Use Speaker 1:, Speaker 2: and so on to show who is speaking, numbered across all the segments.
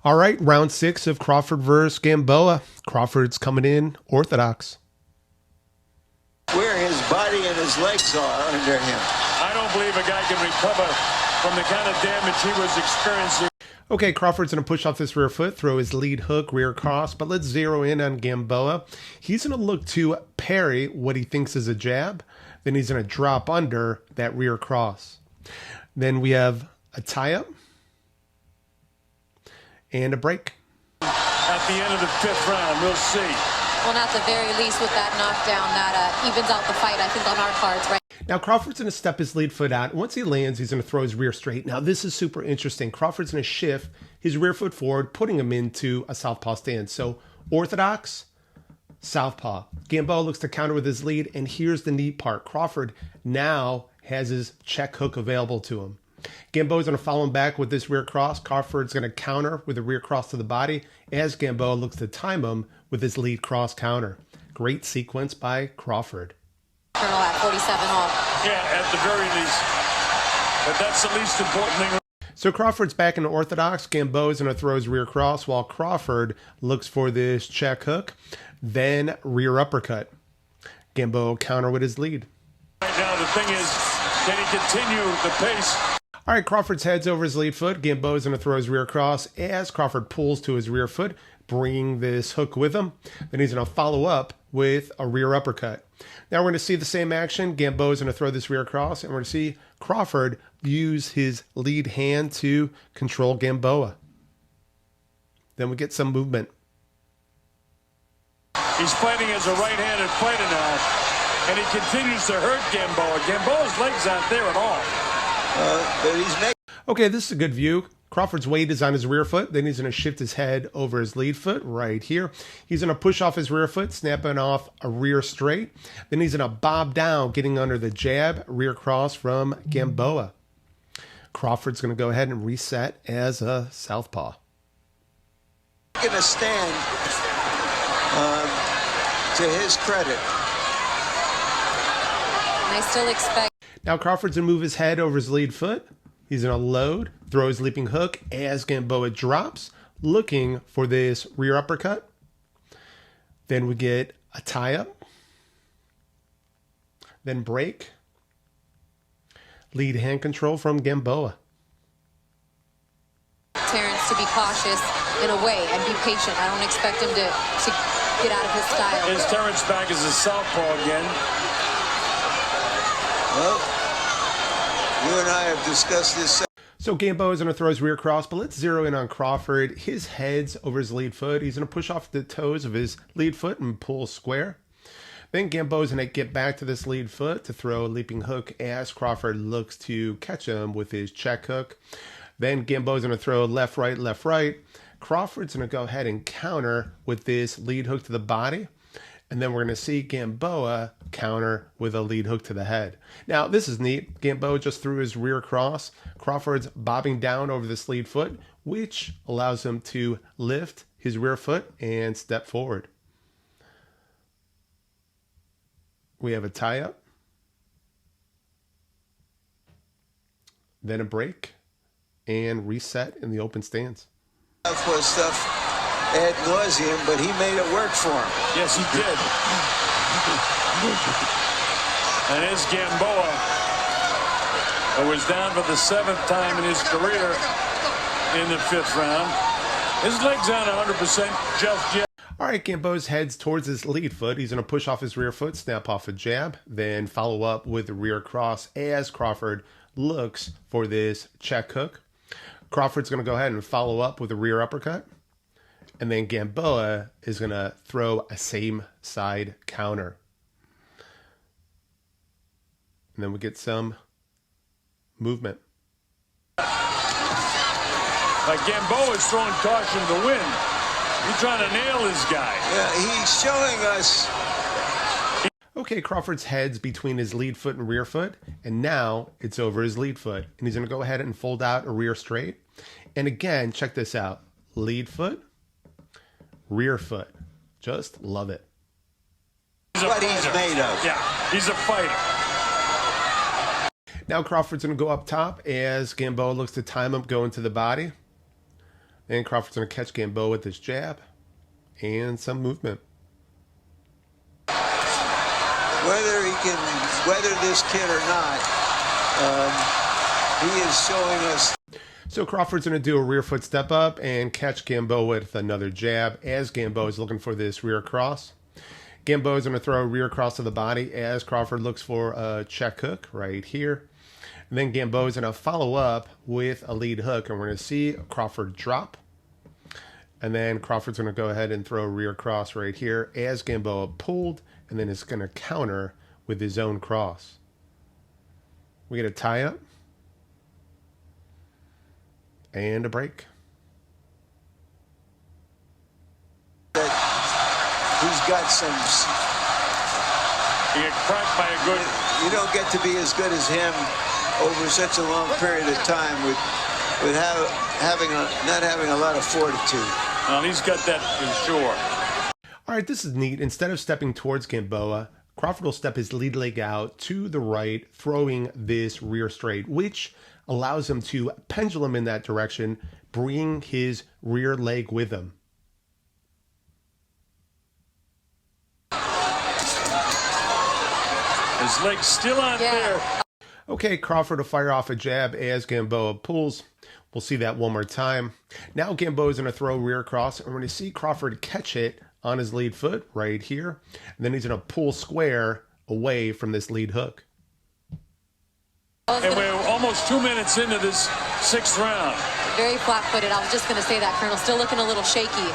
Speaker 1: All right, round 6 of Crawford versus Gamboa. Crawford's coming in orthodox.
Speaker 2: Where his body and his legs are under him.
Speaker 3: I don't believe a guy can recover from the kind of damage he was experiencing.
Speaker 1: Okay, Crawford's going to push off this rear foot, throw his lead hook, rear cross, but let's zero in on Gamboa. He's going to look to parry what he thinks is a jab. Then he's going to drop under that rear cross. Then we have a tie-up and a break.
Speaker 3: At the end of the 5th round, we'll see.
Speaker 4: Well, not the very least with that knockdown, that evens out the fight, I think, on our cards, right?
Speaker 1: Now, Crawford's going to step his lead foot out. Once he lands, he's going to throw his rear straight. Now, this is super interesting. Crawford's going to shift his rear foot forward, putting him into a southpaw stance. So, orthodox, southpaw. Gamboa looks to counter with his lead, and here's the neat part. Crawford now has his check hook available to him. Gamboa's going to follow him back with this rear cross. Crawford's going to counter with a rear cross to the body as Gamboa looks to time him with his lead cross counter. Great sequence by Crawford.
Speaker 4: Colonel at 47 all.
Speaker 3: Yeah, at the very least. But that's the least important thing.
Speaker 1: So Crawford's back in orthodox. Gamboa's going to throw his rear cross while Crawford looks for this check hook. Then rear uppercut. Gamboa counter with his lead.
Speaker 3: Right now, the thing is, can he continue the pace?
Speaker 1: All right, Crawford's heads over his lead foot. Gamboa's going to throw his rear cross as Crawford pulls to his rear foot, bringing this hook with him. Then he's going to follow up with a rear uppercut. Now we're going to see the same action. Gamboa's going to throw this rear cross, and we're going to see Crawford use his lead hand to control Gamboa. Then we get some movement.
Speaker 3: He's fighting as a right-handed fighter now, and he continues to hurt Gamboa. Gamboa's legs aren't there at all.
Speaker 1: Okay, this is a good view. Crawford's weight is on his rear foot. Then he's going to shift his head over his lead foot right here. He's going to push off his rear foot, snapping off a rear straight. Then he's going to bob down, getting under the jab, rear cross from Gamboa. Crawford's going to go ahead and reset as a southpaw.
Speaker 2: Going to stand to his credit.
Speaker 4: And I still expect.
Speaker 1: Now Crawford's going to move his head over his lead foot. He's going to load, throw his leaping hook as Gamboa drops, looking for this rear uppercut. Then we get a tie-up. Then break. Lead hand control from Gamboa.
Speaker 4: Terrence to be cautious in a way and be patient. I don't expect him to get out of his style.
Speaker 3: Is Terrence back as a southpaw again?
Speaker 2: Well, you and I have discussed this.
Speaker 1: So Gamboa is going to throw his rear cross, but let's zero in on Crawford. His head's over his lead foot. He's going to push off the toes of his lead foot and pull square. Then Gamboa is going to get back to this lead foot to throw a leaping hook as Crawford looks to catch him with his check hook. Then Gamboa is going to throw left, right, left, right. Crawford's going to go ahead and counter with this lead hook to the body. And then we're going to see Gamboa counter with a lead hook to the head. Now, this is neat. Gamboa just threw his rear cross. Crawford's bobbing down over this lead foot, which allows him to lift his rear foot and step forward. We have a tie-up. Then a break. And reset in the open stance.
Speaker 2: For stuff ad nauseum, but he made it work for him.
Speaker 3: Yes, he did. And his Gamboa, who was down for the 7th time in his career in the 5th round, his legs aren't 100% just yet.
Speaker 1: All right, Gamboa's heads towards his lead foot. He's going to push off his rear foot, snap off a jab, then follow up with the rear cross as Crawford looks for this check hook. Crawford's going to go ahead and follow up with a rear uppercut. And then Gamboa is going to throw a same side counter. And then we get some movement.
Speaker 3: Like Gamboa is throwing caution to the wind. He's trying to nail this guy.
Speaker 2: Yeah, he's showing us.
Speaker 1: Okay, Crawford's head's between his lead foot and rear foot, and now it's over his lead foot. And he's going to go ahead and fold out a rear straight. And again, check this out. Lead foot, rear foot. Just love it.
Speaker 2: What he's made of.
Speaker 3: Yeah, he's a fighter.
Speaker 1: Now Crawford's going to go up top as Gamboa looks to time him going to the body. And Crawford's going to catch Gamboa with this jab and some movement.
Speaker 2: Whether he can weather this kid or not, he is showing us.
Speaker 1: So Crawford's going to do a rear foot step up and catch Gamboa with another jab as Gamboa is looking for this rear cross. Gamboa is going to throw a rear cross to the body as Crawford looks for a check hook right here. And then Gamboa is going to follow up with a lead hook, and we're going to see Crawford drop. And then Crawford's going to go ahead and throw a rear cross right here as Gamboa pulled, and then it's going to counter with his own cross. We get a tie up and a break.
Speaker 2: He's got some.
Speaker 3: You get cracked by a good.
Speaker 2: You don't get to be as good as him over such a long period of time with not having a lot of fortitude.
Speaker 3: Well, he's got that for sure.
Speaker 1: All right, this is neat. Instead of stepping towards Gamboa, Crawford will step his lead leg out to the right, throwing this rear straight, which allows him to pendulum in that direction, bring his rear leg with him.
Speaker 3: His leg's still on there.
Speaker 1: Okay, Crawford will fire off a jab as Gamboa pulls. We'll see that one more time. Now Gamboa is going to throw rear cross, and we're going to see Crawford catch it on his lead foot right here. And then he's going to pull square away from this lead hook.
Speaker 3: And we're almost 2 minutes into this 6th round.
Speaker 4: Very flat-footed. I was just going to say that, Colonel. Still looking a little shaky.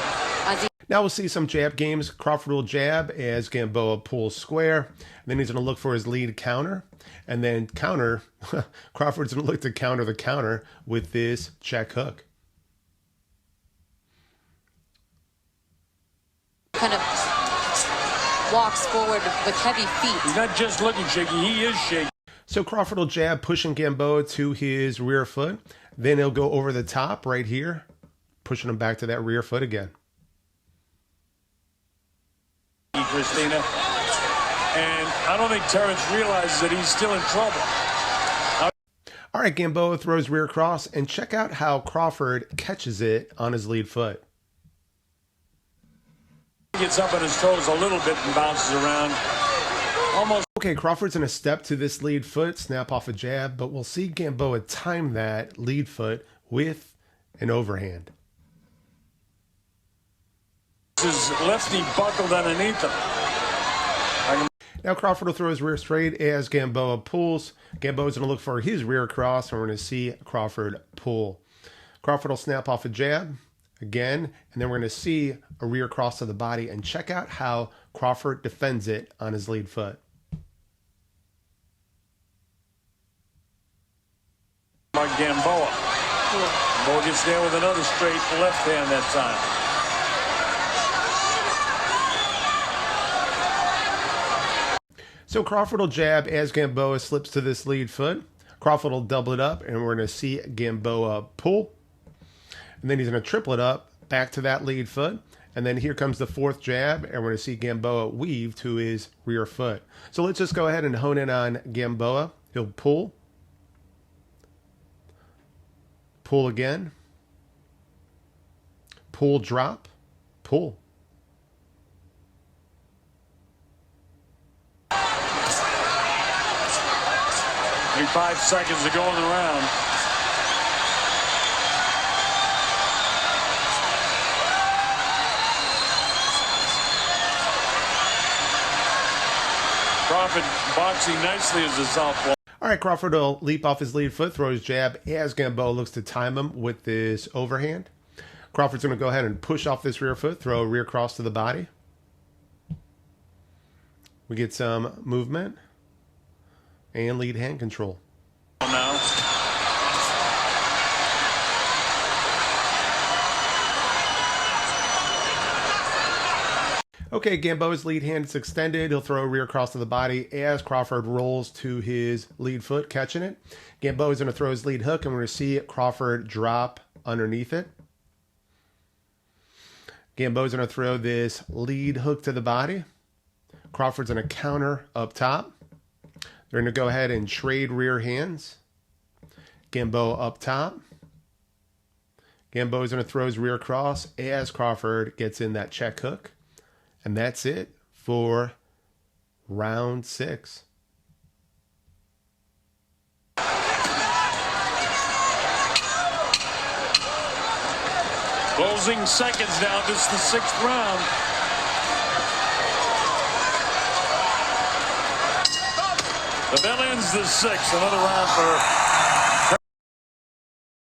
Speaker 1: Now we'll see some jab games. Crawford will jab as Gamboa pulls square. And then he's going to look for his lead counter. And then counter, Crawford's going to look to counter the counter with this check hook.
Speaker 4: Kind of walks forward with heavy feet.
Speaker 3: He's not just looking shaky, he is shaky.
Speaker 1: So Crawford will jab, pushing Gamboa to his rear foot. Then he'll go over the top right here, pushing him back to that rear foot again.
Speaker 3: Christina. And I don't think Terrence realizes that he's still in trouble.
Speaker 1: All right, Gamboa throws rear cross, and check out how Crawford catches it on his lead foot.
Speaker 3: He gets up on his toes a little bit and bounces around. Almost.
Speaker 1: Okay, Crawford's going to step to this lead foot, snap off a jab, but we'll see Gamboa time that lead foot with an overhand.
Speaker 3: His left knee buckled underneath him.
Speaker 1: Now Crawford will throw his rear straight as Gamboa pulls. Gamboa's going to look for his rear cross, and we're going to see Crawford pull. Crawford will snap off a jab again, and then we're going to see a rear cross to the body, and check out how Crawford defends it on his lead foot.
Speaker 3: Gamboa. Gamboa gets there with another straight left hand that time.
Speaker 1: So Crawford will jab as Gamboa slips to this lead foot. Crawford will double it up, and we're going to see Gamboa pull. And then he's going to triple it up back to that lead foot. And then here comes the fourth jab, and we're going to see Gamboa weave to his rear foot. So let's just go ahead and hone in on Gamboa. He'll pull. Pull again. Pull, drop. Pull.
Speaker 3: Only 5 seconds to go in the round. Crawford boxing nicely as a southpaw.
Speaker 1: All right, Crawford will leap off his lead foot, throw his jab as Gamboa looks to time him with this overhand. Crawford's going to go ahead and push off this rear foot, throw a rear cross to the body. We get some movement and lead hand control.
Speaker 3: Now.
Speaker 1: Okay, Gamboa's lead hand is extended. He'll throw a rear cross to the body as Crawford rolls to his lead foot, catching it. Gamboa's going to throw his lead hook, and we're going to see Crawford drop underneath it. Gamboa's going to throw this lead hook to the body. Crawford's going to counter up top. They're going to go ahead and trade rear hands. Gamboa up top. Gamboa's going to throw his rear cross as Crawford gets in that check hook. And that's it for round 6.
Speaker 3: Closing seconds now. This is the 6th round. The bell ends the 6th. Another round for